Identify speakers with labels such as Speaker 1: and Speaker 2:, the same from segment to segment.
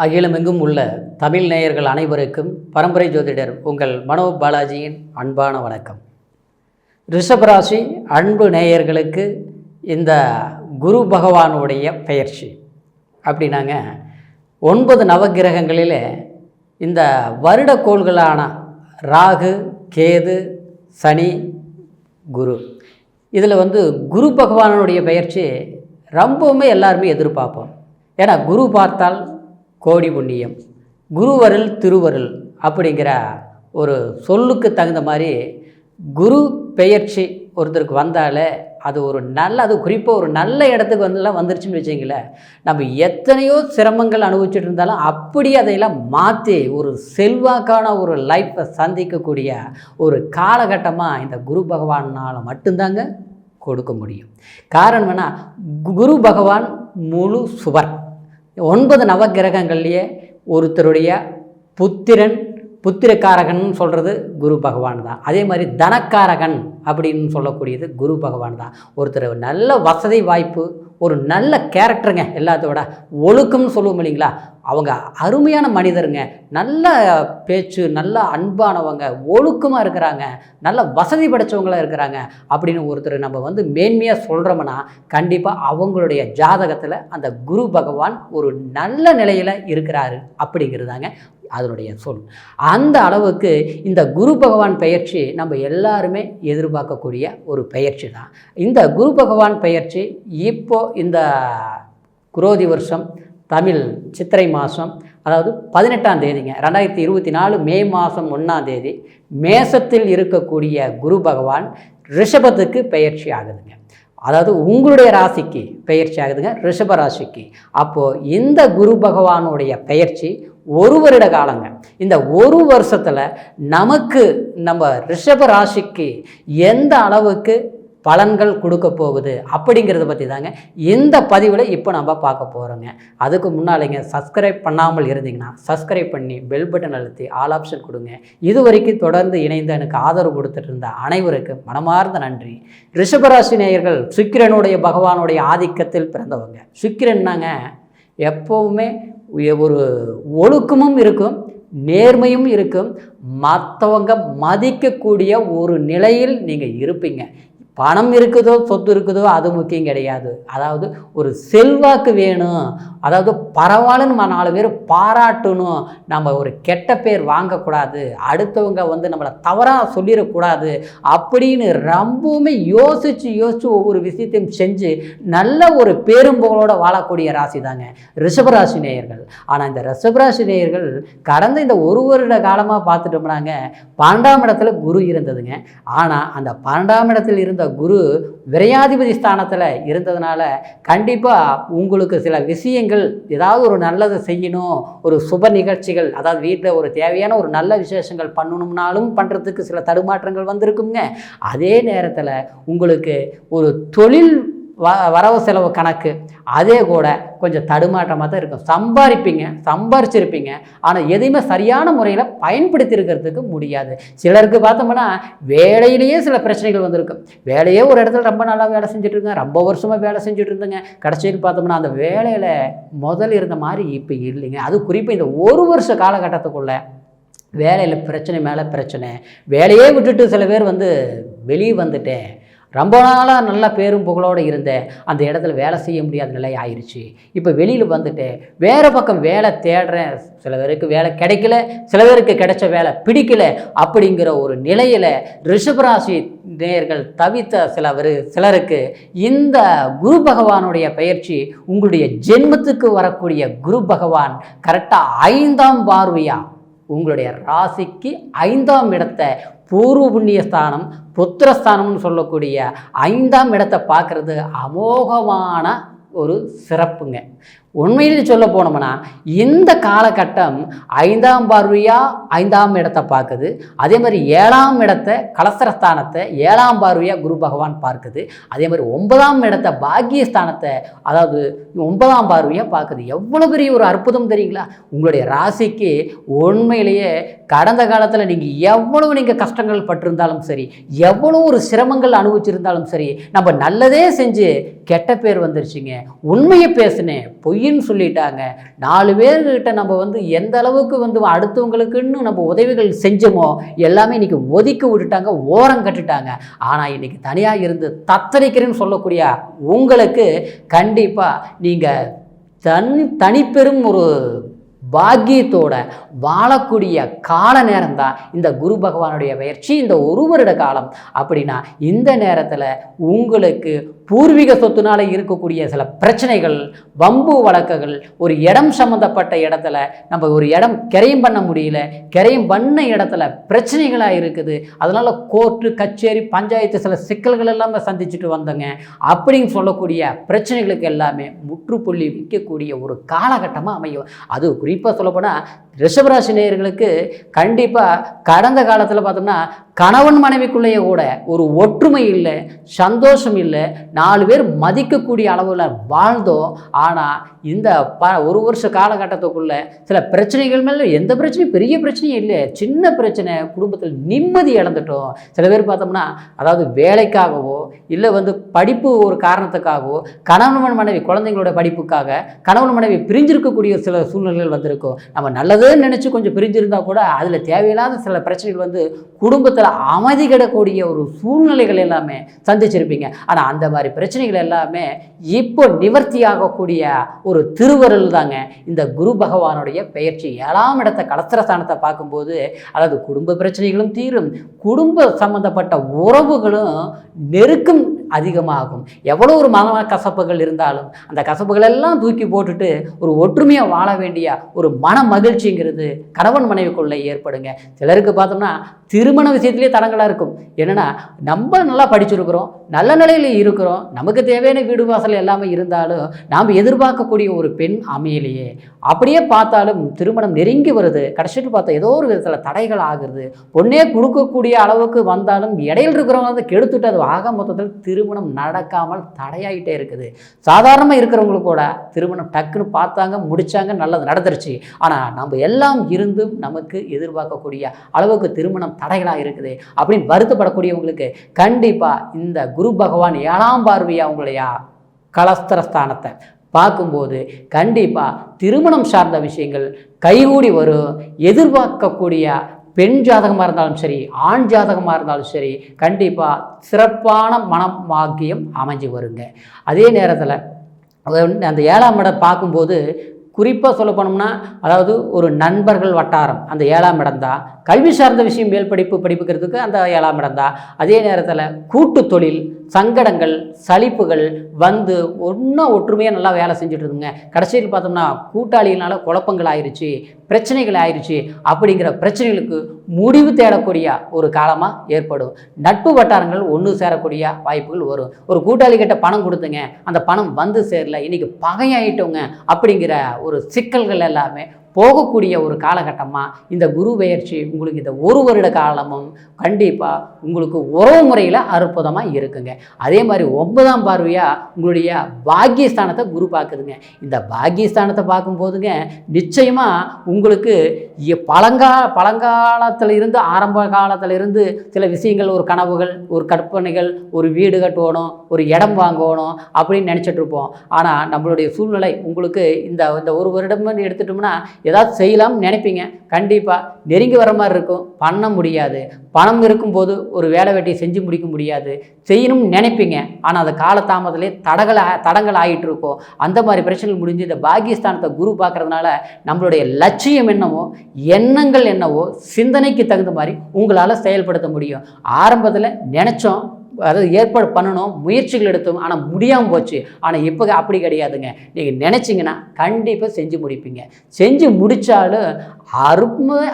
Speaker 1: அகிலமெங்கும் உள்ள தமிழ் நேயர்கள் அனைவருக்கும் பரம்பரை ஜோதிடர் உங்கள் மனோ பாலாஜியின் அன்பான வணக்கம். ரிஷபராசி அன்பு நேயர்களுக்கு இந்த குரு பகவானுடைய பெயர்ச்சி அப்படின்னாங்க 9 நவகிரகங்களில் இந்த வருடக்கோள்களான ராகு, கேது, சனி, குரு, இதில் குரு பகவானுடைய பெயர்ச்சி ரொம்பவுமே எல்லாருமே எதிர்பார்ப்போம். ஏன்னா குரு பார்த்தால் கோடி புண்ணியம், குருவருள் திருவருள் அப்படிங்கிற ஒரு சொல்லுக்கு தகுந்த மாதிரி குரு பெயர்ச்சி ஒருத்தருக்கு வந்தாலே அது ஒரு அது குறிப்பாக ஒரு நல்ல இடத்துக்கு வந்துருச்சுன்னு வச்சிங்களேன், நம்ம எத்தனையோ சிரமங்கள் அனுபவிச்சுட்டு இருந்தாலும் அப்படி அதையெல்லாம் மாற்றி ஒரு செல்வாக்கான ஒரு லைஃப்பை சந்திக்கக்கூடிய ஒரு காலகட்டமாக இந்த குரு பகவானால் மட்டும்தாங்க கொடுக்க முடியும். காரணம் என்ன, குரு பகவான் முழு சுவர். 9 நவகிரகங்கள்லேயே ஒருத்தருடைய புத்திரக்காரகன் சொல்கிறது குரு பகவான் தான். அதே மாதிரி தனக்காரகன் அப்படின்னு சொல்லக்கூடியது குரு பகவான் தான். ஒருத்தர் நல்ல வசதி வாய்ப்பு, ஒரு நல்ல கேரக்டருங்க, எல்லாத்தோட ஒழுக்கம்னு சொல்லுவோம் இல்லைங்களா, அவங்க அருமையான மனிதருங்க, நல்ல பேச்சு, நல்ல அன்பானவங்க, ஒழுக்கமாக இருக்கிறாங்க, நல்ல வசதி படைத்தவங்களாக இருக்கிறாங்க அப்படின்னு ஒருத்தர் நம்ம மேன்மையாக சொல்கிறோம்னா கண்டிப்பாக அவங்களுடைய ஜாதகத்தில் அந்த குரு பகவான் ஒரு நல்ல நிலையில் இருக்கிறாரு அப்படிங்கிறதாங்க அதனுடைய சொல். அந்த அளவுக்கு இந்த குரு பகவான் பெயர்ச்சி நம்ம எல்லாருமே எதிர்பார்க்கக்கூடிய ஒரு பெயர்ச்சி தான். இந்த குரு பகவான் பெயர்ச்சி இப்போது இந்த குரோதி வருஷம் தமிழ் சித்திரை மாதம், அதாவது 18ஆம் தேதிங்க, 2024 மே மாதம் 1ஆம் தேதி மேசத்தில் இருக்கக்கூடிய குரு பகவான் ரிஷபத்துக்கு பெயர்ச்சி ஆகுதுங்க. அதாவது உங்களுடைய ராசிக்கு பெயர்ச்சி ஆகுதுங்க, ரிஷப ராசிக்கு. அப்போது இந்த குரு பகவானுடைய பெயர்ச்சி 1 வருட காலங்க. இந்த 1 வருஷத்தில் நமக்கு நம்ம ரிஷப ராசிக்கு எந்த அளவுக்கு பலன்கள் கொடுக்க போகுது அப்படிங்கிறத பற்றி தாங்க இந்த பதிவில் இப்போ நம்ம பார்க்க போகிறோங்க. அதுக்கு முன்னாலேங்க சப்ஸ்கிரைப் பண்ணாமல் இருந்தீங்கன்னா சப்ஸ்கிரைப் பண்ணி பெல் பட்டன் அழுத்தி ஆல் ஆப்ஷன் கொடுங்க. இது வரைக்கும் தொடர்ந்து இணைந்து எனக்கு ஆதரவு கொடுத்துட்டு இருந்த அனைவருக்கு மனமார்ந்த நன்றி. ரிஷபராசி நேயர்கள் சுக்கிரனுடைய பகவானுடைய ஆதிக்கத்தில் பிறந்தவங்க. சுக்கிரன்னாங்க எப்போவுமே ஒரு ஒழுக்கமும் இருக்கும், நேர்மையும் இருக்கும், மற்றவங்க மதிக்கக்கூடிய ஒரு நிலையில் நீங்கள் இருப்பீங்க. பணம் இருக்குதோ சொத்து இருக்குதோ அது முக்கியம் கிடையாது. அதாவது ஒரு செல்வாக்கு வேணும், அதாவது பரவாயில்லன்னு 4 பேர் பாராட்டணும், நம்ம ஒரு கெட்ட பேர் வாங்கக்கூடாது, அடுத்தவங்க நம்மளை தவறாக சொல்லிடக்கூடாது அப்படின்னு ரொம்பவுமே யோசித்து ஒவ்வொரு விஷயத்தையும் செஞ்சு நல்ல ஒரு பேரும்புகளோடு வாழக்கூடிய ராசி தாங்க ரிஷபராசி நேயர்கள். ஆனால் இந்த ரிஷபராசி நேயர்கள் கடந்த இந்த 1 வருட காலமாக பார்த்துட்டோம்னாங்க 12ஆம் இடத்துல குரு இருந்ததுங்க. ஆனால் அந்த 12ஆம் இடத்தில் இருந்த குரு விரையாதிபதி ஸ்தானத்தில் இருந்ததுனால கண்டிப்பாக உங்களுக்கு சில விஷயங்கள், ஏதாவது ஒரு நல்லது செய்யணும், ஒரு சுப நிகழ்ச்சிகள், அதாவது வீட்டில் ஒரு தேவையான ஒரு நல்ல விசேஷங்கள் பண்ணணும்னாலும் பண்ணுறதுக்கு சில தடுமாற்றங்கள் வந்திருக்குங்க. அதே நேரத்தில் உங்களுக்கு ஒரு தொழில் வரவு செலவு கணக்கு அதே கூட கொஞ்சம் தடுமாற்றமாக தான் இருக்கும். சம்பாரிச்சிருப்பீங்க, ஆனால் எதையுமே சரியான முறையில் பயன்படுத்தி இருக்கிறதுக்கு முடியாது. சிலருக்கு பார்த்தோம்னா வேலையிலேயே சில பிரச்சனைகள் வந்திருக்கும். வேலையே ஒரு இடத்துல ரொம்ப நல்லா வேலை செஞ்சுட்டு இருங்க, ரொம்ப வருஷமாக வேலை செஞ்சுட்டு இருந்தேங்க, கடைசியில் பார்த்தோம்னா அந்த வேலையில் முதல் இருந்த மாதிரி இப்போ இல்லைங்க. அது குறிப்பாக இந்த 1 வருஷ காலகட்டத்துக்குள்ள வேலையில் பிரச்சனை மேலே பிரச்சனை, வேலையே விட்டுட்டு சில பேர் வெளியே வந்துட்டேன், ரொம்ப நாளாக நல்லா பேரும் புகழோடு இருந்தேன், அந்த இடத்துல வேலை செய்ய முடியாத நிலை ஆயிடுச்சு, இப்போ வெளியில் வந்துட்டேன், வேறு பக்கம் வேலை தேடுறேன், சில பேருக்கு வேலை கிடைக்கல, சில பேருக்கு கிடைச்ச வேலை பிடிக்கல அப்படிங்கிற ஒரு நிலையில் ரிஷபராசி நேயர்கள் தவித்த சிலருக்கு இந்த குரு பகவானுடைய பெயர்ச்சி உங்களுடைய ஜென்மத்துக்கு வரக்கூடிய குரு பகவான் கரெக்டாக 5ஆம் பார்வையாக உங்களுடைய ராசிக்கு 5ஆம் இடத்தை, பூர்வ புண்ணிய ஸ்தானம், புத்திரஸ்தானம்னு சொல்லக்கூடிய 5ஆம் இடத்தை பார்க்குறது அமோகமான ஒரு சிறப்புங்க. உண்மையில் சொல்ல போனோம்னா இந்த காலகட்டம் 5ஆம் பார்வையாக 5ஆம் இடத்தை பார்க்குது. அதே மாதிரி 7ஆம் இடத்தை, கலசரஸ்தானத்தை 7ஆம் பார்வையாக குரு பகவான் பார்க்குது. அதே மாதிரி 9ஆம் இடத்தை, பாக்கியஸ்தானத்தை, அதாவது 9ஆம் பார்வையாக பார்க்குது. எவ்வளோ பெரிய ஒரு அற்புதம் தெரியுங்களா? உங்களுடைய ராசிக்கு உண்மையிலேயே கடந்த காலத்தில் நீங்கள் கஷ்டங்கள் பட்டிருந்தாலும் சரி, எவ்வளோ ஒரு சிரமங்கள் அனுபவிச்சிருந்தாலும் சரி, நம்ம நல்லதே செஞ்சு கெட்ட பேர் வந்துருச்சுங்க, உண்மையை பேசுனேன், பொய் பொய்ன்னு சொல்லிட்டாங்க. 4 பேர்கிட்ட நம்ம வந்து எந்த அளவுக்கு வந்து அடுத்தவங்களுக்குன்னு நம்ம உதவிகள் செஞ்சோமோ எல்லாமே இன்றைக்கி ஒதுக்கி விட்டுட்டாங்க, ஓரம் கட்டுட்டாங்க. ஆனால் இன்றைக்கி தனியாக இருந்து தத்தளிக்கிறேன்னு சொல்லக்கூடிய உங்களுக்கு கண்டிப்பாக நீங்கள் தனிப்பெரும் ஒரு பாக்கியத்தோட வாழக்கூடிய கால நேரம் தான் இந்த குரு பகவானுடைய பயிற்சி, இந்த 1 வருட காலம். அப்படின்னா இந்த நேரத்தில் உங்களுக்கு பூர்வீக சொத்துனால இருக்கக்கூடிய சில பிரச்சனைகள், வம்பு வழக்குகள், ஒரு இடம் சம்மந்தப்பட்ட இடத்துல நம்ம ஒரு இடம் கிரையம் பண்ண முடியல, கிரையம் பண்ண இடத்துல பிரச்சனைகளாக இருக்குது, அதனால் கோர்ட்டு கச்சேரி பஞ்சாயத்து சில சிக்கல்கள் எல்லாமே சந்திச்சுட்டு வந்தோங்க அப்படின்னு சொல்லக்கூடிய பிரச்சனைகளுக்கு எல்லாமே முற்றுப்புள்ளி வைக்கக்கூடிய ஒரு காலகட்டமாக அமையும். அது குறிப்பாக சொல்லப்போனால் ரிஷபராசி நேயர்களுக்கு கண்டிப்பாக கடந்த காலத்தில் பார்த்தோம்னா கணவன் மனைவிக்குள்ளேயே கூட ஒரு ஒற்றுமை இல்லை, சந்தோஷம் இல்லை, 4 பேர் மதிக்கக்கூடிய அளவில் வாழ்ந்தோம். ஆனால் இந்த 1 வருஷ காலகட்டத்துக்குள்ளே சில பிரச்சனைகள் மேலே எந்த பிரச்சனையும் பெரிய பிரச்சனையும் இல்லை, சின்ன பிரச்சனை, குடும்பத்தில் நிம்மதி இழந்துட்டோம். சில பேர் பார்த்தோம்னா அதாவது வேலைக்காகவோ இல்லை வந்து படிப்பு ஒரு காரணத்துக்காகவோ கணவன் மனைவி குழந்தைங்களோட படிப்புக்காக கணவன் மனைவி பிரிஞ்சிருக்கக்கூடிய சில சூழ்நிலைகள் வந்திருக்கும். நம்ம நல்லதுன்னு நினச்சி கொஞ்சம் பிரிஞ்சிருந்தால் கூட அதில் தேவையில்லாத சில பிரச்சனைகள் வந்து குடும்பத்தில் அமைதி கிடக்கூடிய ஒரு சூழ்நிலைகள் எல்லாமே சந்திச்சிருப்பீங்க. ஆனால் அந்த மாதிரி பிரச்சனைகள் எல்லாமே இப்போ நிவர்த்தி ஆகக்கூடிய ஒரு திருவருள் தாங்க இந்த குரு பகவானுடைய பெயர்ச்சி. 7ஆம் இடத்தை கலஸ்திரஸ்தானத்தை பார்க்கும்போது அதாவது குடும்ப பிரச்சனைகளும் தீரும், குடும்ப சம்பந்தப்பட்ட உறவுகளும் நெருக்கம் அதிகமாகும். எவ்வளோ ஒரு மன கசப்புகள் இருந்தாலும் அந்த கசப்புகள் எல்லாம் தூக்கி போட்டுட்டு ஒரு ஒற்றுமையாக வாழ வேண்டிய ஒரு மன மகிழ்ச்சிங்கிறது கணவன் மனைவிக்குள்ளே ஏற்படுங்க. சிலருக்கு பார்த்தோம்னா திருமண விஷயத்திலே தடங்களாக இருக்கும். என்னென்னா நம்ம நல்லா படிச்சிருக்கிறோம், நல்ல நிலையில் இருக்கிறோம், நமக்கு தேவையான வீடு வாசல் எல்லாமே இருந்தாலும் நாம் எதிர்பார்க்கக்கூடிய ஒரு பெண் அமையலையே, அப்படியே பார்த்தாலும் திருமணம் நெருங்கி வருது, கடைசிட்டு பார்த்தா ஏதோ ஒரு விதத்தில் தடைகள் ஆகுது, பொண்ணே கொடுக்கக்கூடிய அளவுக்கு வந்தாலும் இடையில் இருக்கிறவங்க வந்து கெடுத்துட்டு அது ஆக மொத்தத்தில் திருமணம் நடக்காமல் தடையாகிட்டே இருக்குது. சாதாரணமாக இருக்கிறவங்களுக்கு கூட திருமணம் டக்குன்னு பார்த்தாங்க, முடித்தாங்க, நல்லது நடந்துருச்சு. ஆனால் நம்ம எல்லாம் இருந்தும் நமக்கு எதிர்பார்க்கக்கூடிய அளவுக்கு திருமணம் தடைகளாக இருக்குது அப்படின்னு வருத்தப்படக்கூடியவங்களுக்கு கண்டிப்பாக இந்த குரு பகவான் 7ஆம் பார்வையாக அவங்களுடைய கலஸ்திரஸ்தானத்தை பார்க்கும்போது கண்டிப்பாக திருமணம் சார்ந்த விஷயங்கள் கைகூடி வரும். எதிர்பார்க்கக்கூடிய பெண் ஜாதகமாக இருந்தாலும் சரி, ஆண் ஜாதகமாக இருந்தாலும் சரி, கண்டிப்பாக சிறப்பான மனமாக்கியம் அமைஞ்சு வருங்க. அதே நேரத்தில் அந்த 7ஆம் இடம் பார்க்கும்போது குறிப்பாக சொல்ல போனோம்னா அதாவது ஒரு நண்பர்கள் வட்டாரம் அந்த 7ஆம் இடம் தான். கல்வி சார்ந்த விஷயம் மேல் படிப்புக்கிறதுக்கு அந்த 7ஆம் இடம் தான். அதே நேரத்தில் கூட்டு தொழில், சங்கடங்கள், சலிப்புகள் வந்து ஒற்றுமையாக நல்லா வேலை செஞ்சுட்டு இருந்துங்க. கடைசியில் பார்த்தோம்னா கூட்டாளிகளால் குழப்பங்கள் ஆயிடுச்சு, பிரச்சனைகள் ஆயிடுச்சு, அப்படிங்கிற பிரச்சனைகளுக்கு முடிவு தேடக்கூடிய ஒரு காலமாக ஏற்படும். நட்பு வட்டாரங்கள் ஒன்று சேரக்கூடிய வாய்ப்புகள் வரும். ஒரு கூட்டாளிகிட்ட பணம் கொடுத்துங்க, அந்த பணம் வந்து சேரல, இன்றைக்கி பகையாயிட்டோங்க அப்படிங்கிற ஒரு சிக்கல்கள் எல்லாமே போகக்கூடிய ஒரு காலகட்டமாக இந்த குரு பெயர்ச்சி உங்களுக்கு இந்த 1 வருட காலமும் கண்டிப்பாக உங்களுக்கு உறவு முறையில் அற்புதமாக இருக்குங்க. அதே மாதிரி 9ஆம் பார்வையாக உங்களுடைய பாக்கியஸ்தானத்தை குரு பார்க்குதுங்க. இந்த பாக்கியஸ்தானத்தை பார்க்கும்போதுங்க நிச்சயமாக உங்களுக்கு பழங்காலத்தில் இருந்து ஆரம்ப காலத்தில் இருந்து சில விஷயங்கள், ஒரு கனவுகள், ஒரு கற்பனைகள், ஒரு வீடு கட்டணும், ஒரு இடம் வாங்கணும் அப்படின்னு நினச்சிட்டு இருப்போம். ஆனால் நம்மளுடைய சூழ்நிலை உங்களுக்கு இந்த 1 வருடம் எடுத்துட்டோம்னா ஏதாவது செய்யலாம்னு நினைப்பீங்க, கண்டிப்பாக நெருங்கி வர மாதிரி இருக்கும், பண்ண முடியாது. பணம் இருக்கும்போது ஒரு வேலை வெட்டி செஞ்சு முடிக்க முடியாது, செய்யணும்னு நினைப்பீங்க, ஆனால் அந்த காலதாமதத்திலே தடங்கள் ஆகிட்டு இருக்கும். அந்த மாதிரி பிரச்சனைகள் முடிஞ்சு இந்த பாக்கியஸ்தானத்தை குரு பார்க்கறதுனால நம்மளுடைய லட்சியம் என்னவோ, எண்ணங்கள் என்னவோ, சிந்தனைக்கு தகுந்த மாதிரி உங்களால் செயல்படுத்த முடியும். ஆரம்பத்தில் நினச்சோம், அதாவது ஏற்பாடு பண்ணணும், முயற்சிகள் எடுத்தோம், ஆனால் முடியாமல் போச்சு. ஆனால் இப்போ அப்படி கிடையாதுங்க. நீங்கள் நினச்சிங்கன்னா கண்டிப்பாக செஞ்சு முடிப்பீங்க. செஞ்சு முடித்தாலும்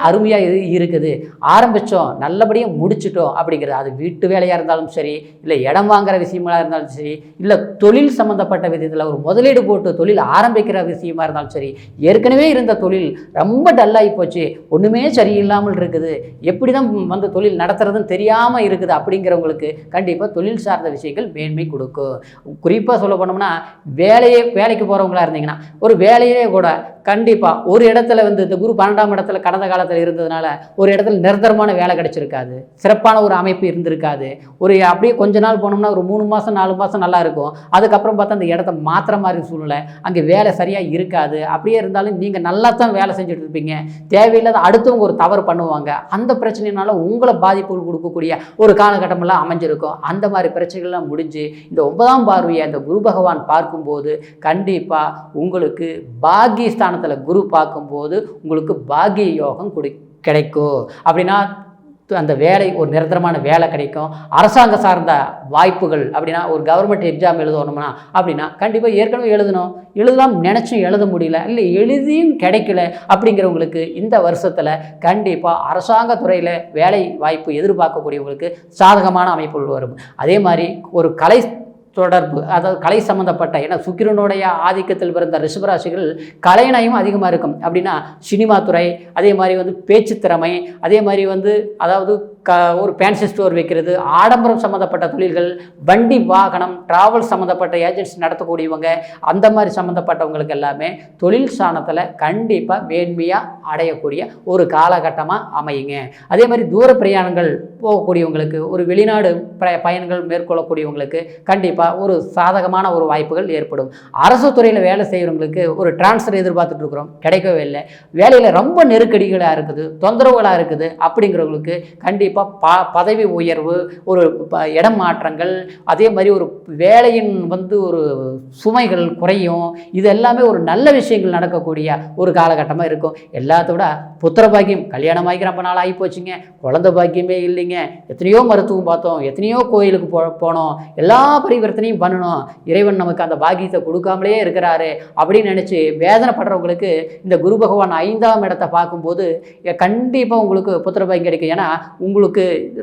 Speaker 1: அருமையாக இருக்குது. ஆரம்பித்தோம், நல்லபடியாக முடிச்சிட்டோம் அப்படிங்கிறது, அது வீட்டு வேலையாக இருந்தாலும் சரி, இல்லை இடம் வாங்குகிற விஷயமாக இருந்தாலும் சரி, இல்லை தொழில் சம்மந்தப்பட்ட விதத்தில் ஒரு முதலீடு போட்டு தொழில் ஆரம்பிக்கிற விஷயமா இருந்தாலும் சரி, ஏற்கனவே இருந்த தொழில் ரொம்ப டல்லாகி போச்சு, ஒன்றுமே சரியில்லாமல் இருக்குது, எப்படி தான் வந்து தொழில் நடத்துறதுன்னு தெரியாமல் இருக்குது அப்படிங்கிறவங்களுக்கு கண்டிப்பாக கண்டிப்பாக தொழில் சார்ந்த விஷயங்கள் மேன்மை கொடுக்கும். குறிப்பாக சொல்ல போனோம்னா வேலைக்கு போகிறவங்களா இருந்தீங்கன்னா ஒரு வேலையே கூட கண்டிப்பாக ஒரு இடத்துல இந்த குரு 12ஆம் இடத்துல கடந்த காலத்தில் இருந்ததுனால ஒரு இடத்துல நிரந்தரமான வேலை கிடைச்சிருக்காது, சிறப்பான ஒரு அமைப்பு இருந்திருக்காது. அப்படியே கொஞ்ச நாள் போனோம்னா ஒரு 3 மாதம் 4 மாதம் நல்லா இருக்கும். அதுக்கப்புறம் பார்த்தா அந்த இடத்த மாத்திர மாதிரி சூழ்நிலை, அங்கே வேலை சரியாக இருக்காது. அப்படியே இருந்தாலும் நீங்கள் நல்லா தான் வேலை செஞ்சுட்டு இருப்பீங்க, தேவையில்லாத அடுத்தவங்க ஒரு தவறு பண்ணுவாங்க. அந்த பிரச்சனையினால உங்களை பாதிப்புகள் கொடுக்கக்கூடிய ஒரு காலகட்டமெல்லாம் அமைஞ்சிருக்கும். அந்த மாதிரி பிரச்சனைகள்லாம் முடிஞ்சு இந்த 9ஆம் பார்வையை அந்த குரு பகவான் பார்க்கும்போது கண்டிப்பாக உங்களுக்கு பாக்கியஸ்தானத்தில் குரு பார்க்கும்போது உங்களுக்கு பாக்கிய யோகம் கிடைக்கும். அப்படின்னா அந்த வேலை ஒரு நிரந்தரமான வேலை கிடைக்கும். அரசாங்க சார்ந்த வாய்ப்புகள் அப்படின்னா ஒரு கவர்மெண்ட் எக்ஸாம் எழுதணும்னா அப்படின்னா கண்டிப்பாக ஏற்கனவே எழுதலாம் நினச்சும் எழுத முடியல, இல்லை எழுதியும் கிடைக்கல அப்படிங்கிறவங்களுக்கு இந்த வருஷத்தில் கண்டிப்பாக அரசாங்க துறையில் வேலை வாய்ப்பு எதிர்பார்க்கக்கூடியவங்களுக்கு சாதகமான அமைப்புகள் வரும். அதே மாதிரி ஒரு கலை தொடர்பு, அதாவது கலை சம்மந்தப்பட்ட, ஏன்னா சுக்கிரனுடைய ஆதிக்கத்தில் பிறந்த ரிஷபராசிகள் கலைநயம் அதிகமாக இருக்கும். அப்படின்னா சினிமா துறை, அதே மாதிரி பேச்சு திறமை, அதே மாதிரி அதாவது ஒரு ஃபேன்சி ஸ்டோர் வைக்கிறது, ஆடம்பரம் சம்மந்தப்பட்ட தொழில்கள், வண்டி வாகனம், டிராவல் சம்மந்தப்பட்ட ஏஜென்சி நடத்தக்கூடியவங்க, அந்த மாதிரி சம்மந்தப்பட்டவங்களுக்கு எல்லாமே தொழில் ஸ்தானத்தில் கண்டிப்பாக மேன்மையாக அடையக்கூடிய ஒரு காலகட்டமாக அமையுங்க. அதே மாதிரி தூர பிரயாணங்கள் போகக்கூடியவங்களுக்கு, ஒரு வெளிநாடு பயணங்கள் மேற்கொள்ளக்கூடியவங்களுக்கு கண்டிப்பாக ஒரு சாதகமான ஒரு வாய்ப்புகள் ஏற்படும். அரசு துறையில் வேலை செய்கிறவங்களுக்கு ஒரு டிரான்ஸ்ஃபர் எதிர்பார்த்துட்டு இருக்கிறோம், கிடைக்கவே இல்லை, வேலையில் ரொம்ப நெருக்கடிகளாக இருக்குது, தொந்தரவுகளாக இருக்குது அப்படிங்கிறவங்களுக்கு கண்டிப்பாக பதவி உயர்வு, ஒரு இடம் மாற்றங்கள், அதே மாதிரி ஒரு வேலையின் ஒரு சுமைகள் குறையும். இது எல்லாமே ஒரு நல்ல விஷயங்கள் நடக்கக்கூடிய ஒரு காலகட்டமாக இருக்கும். எல்லாத்தோட புத்திர பாக்கியம், கல்யாணமாகி ரொம்ப நாள் ஆகி போச்சுங்க, குழந்தை பாக்கியமே இல்லைங்க, எத்தனையோ மருத்துவம் பார்த்தோம், எத்தனையோ கோயிலுக்கு போனோம், எல்லா பரிவர்த்தனையும் பண்ணணும், இறைவன் நமக்கு அந்த பாக்கியத்தை கொடுக்காமலே இருக்கிறாரு அப்படின்னு நினச்சி வேதனைப்படுறவங்களுக்கு இந்த குரு பகவான் 5ஆம் இடத்தை பார்க்கும்போது கண்டிப்பாக உங்களுக்கு புத்திர பாக்கியம் கிடைக்கும். ஏன்னா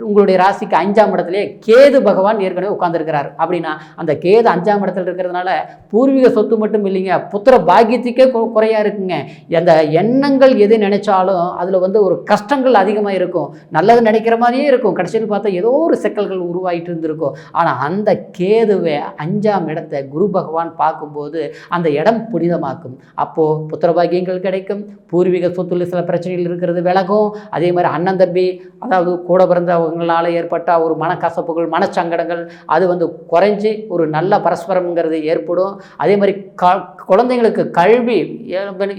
Speaker 1: உங்களுடைய ராசிக்கு 5ஆம் இடத்துலேயே கேது பகவான் ஏற்கனவே உட்கார்ந்துருக்கிறார். அப்படின்னா அந்த கேது 5ஆம் இடத்துல இருக்கிறதுனால பூர்வீக சொத்து மட்டும் இல்லைங்க, புத்திர பாக்கியத்துக்கே குறையா இருக்குங்க. அந்த எண்ணங்கள் எது நினைச்சாலும் அதில் ஒரு கஷ்டங்கள் அதிகமாக இருக்கும், நல்லது நினைக்கிற மாதிரியே இருக்கும், கடைசியில் பார்த்தா ஏதோ ஒரு சிக்கல்கள் உருவாகிட்டு இருந்திருக்கும். ஆனால் அந்த கேதுவை 5ஆம் இடத்தை குரு பகவான் பார்க்கும்போது அந்த இடம் புனிதமாக்கும். அப்போது புத்திர பாக்கியங்கள் கிடைக்கும், பூர்வீக சொத்துல சில பிரச்சனைகள் இருக்கிறது விலகும். அதே மாதிரி அண்ணன் தம்பி, அதாவது கூட பிறந்தவங்களால் ஏற்பட்ட ஒரு மனக்கசப்புகள், மனச்சங்கடங்கள் அது குறைஞ்சி ஒரு நல்ல பரஸ்பரம்ங்கிறது ஏற்படும். அதே மாதிரி குழந்தைங்களுக்கு கல்வி,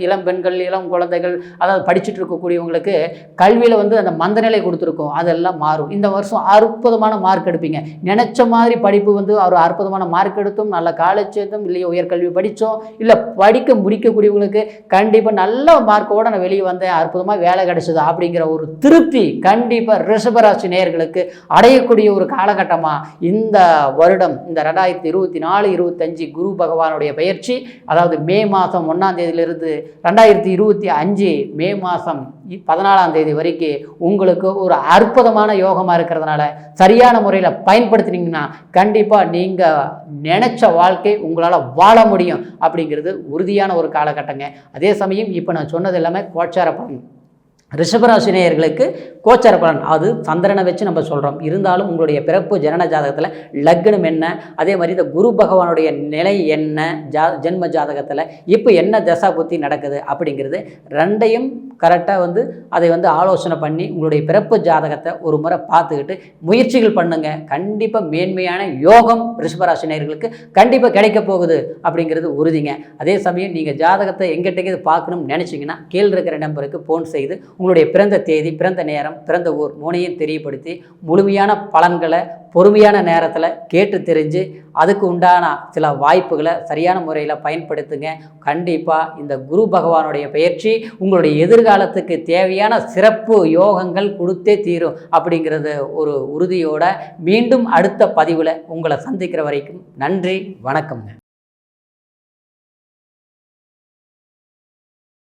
Speaker 1: இளம் பெண்கள், இளம் குழந்தைகள், அதாவது படிச்சுட்டு இருக்கக்கூடியவங்களுக்கு கல்வியில் அந்த மந்தநிலை கொடுத்துருக்கும், அதெல்லாம் மாறும். இந்த வருஷம் அற்புதமான மார்க் எடுப்பீங்க, நினச்ச மாதிரி படிப்பு ஒரு அற்புதமான மார்க் எடுத்தும், நல்ல காலேஜ் சேர்த்தும், இல்லையோ உயர்கல்வி படித்தோம், இல்லை படிக்க முடிக்கக்கூடியவங்களுக்கு கண்டிப்பாக நல்ல மார்க்கோடு நான் வெளியே வந்தேன், அற்புதமாக வேலை கிடைச்சது அப்படிங்கிற ஒரு திருப்தி கண்டிப்பாக ரிஷபராசி நேயர்களுக்கு அடையக்கூடிய ஒரு காலகட்டமாக இந்த வருடம், இந்த 2024-25 குரு பகவானுடைய பயிற்சி, அதாவது மே மாதம் 1ஆம் தேதியிலிருந்து 2025 மே மாதம் 14ஆம் தேதி வரைக்கும் உங்களுக்கு ஒரு அற்புதமான யோகமாக இருக்கிறதுனால சரியான முறையில் பயன்படுத்தினீங்கன்னா கண்டிப்பாக நீங்கள் நினைச்ச வாழ்க்கை உங்களால் வாழ முடியும் அப்படிங்கிறது உறுதியான ஒரு காலகட்டங்க. அதே சமயம் இப்போ நான் சொன்னது எல்லாமே கோச்சார பலன். ரிஷபராசி நேயர்களுக்கு கோச்சார பலன் அது சந்திரனை வச்சு நம்ம சொல்கிறோம். இருந்தாலும் உங்களுடைய பிறப்பு ஜனன ஜாதகத்தில் லக்னம் என்ன, அதே மாதிரி இந்த குரு பகவானுடைய நிலை என்ன, ஜென்ம ஜாதகத்தில் இப்போ என்ன தசா புத்தி நடக்குது அப்படிங்கிறது ரெண்டையும் கரெக்டாக அதை ஆலோசனை பண்ணி உங்களுடைய பிறப்பு ஜாதகத்தை ஒரு முறை பார்த்துக்கிட்டு முயற்சிகள் பண்ணுங்க. கண்டிப்பாக மேன்மையான யோகம் ரிஷபராசி நேயர்களுக்கு கண்டிப்பாக கிடைக்க போகுது அப்படிங்கிறது உறுதிங்க. அதே சமயம் நீங்கள் ஜாதகத்தை எங்கிட்டே பார்க்கணும்னு நினச்சிங்கன்னா கீழே இருக்கிற நம்பருக்கு ஃபோன் செய்து உங்களுடைய பிறந்த தேதி, பிறந்த நேரம், பிறந்த ஊர் 3ஐயும் தெரியப்படுத்தி முழுமையான பலன்களை பொறுமையான நேரத்தில் கேட்டு தெரிஞ்சு அதுக்கு உண்டான சில வாய்ப்புகளை சரியான முறையில் பயன்படுத்துங்க. கண்டிப்பாக இந்த குரு பகவானுடைய பயிற்சி உங்களுடைய எதிர்காலத்துக்கு தேவையான சிறப்பு யோகங்கள் கொடுத்தே தீரும் அப்படிங்கிறது ஒரு உறுதியோட மீண்டும் அடுத்த பதிவில் உங்களை சந்திக்கிற வரைக்கும் நன்றி, வணக்கம்ங்க.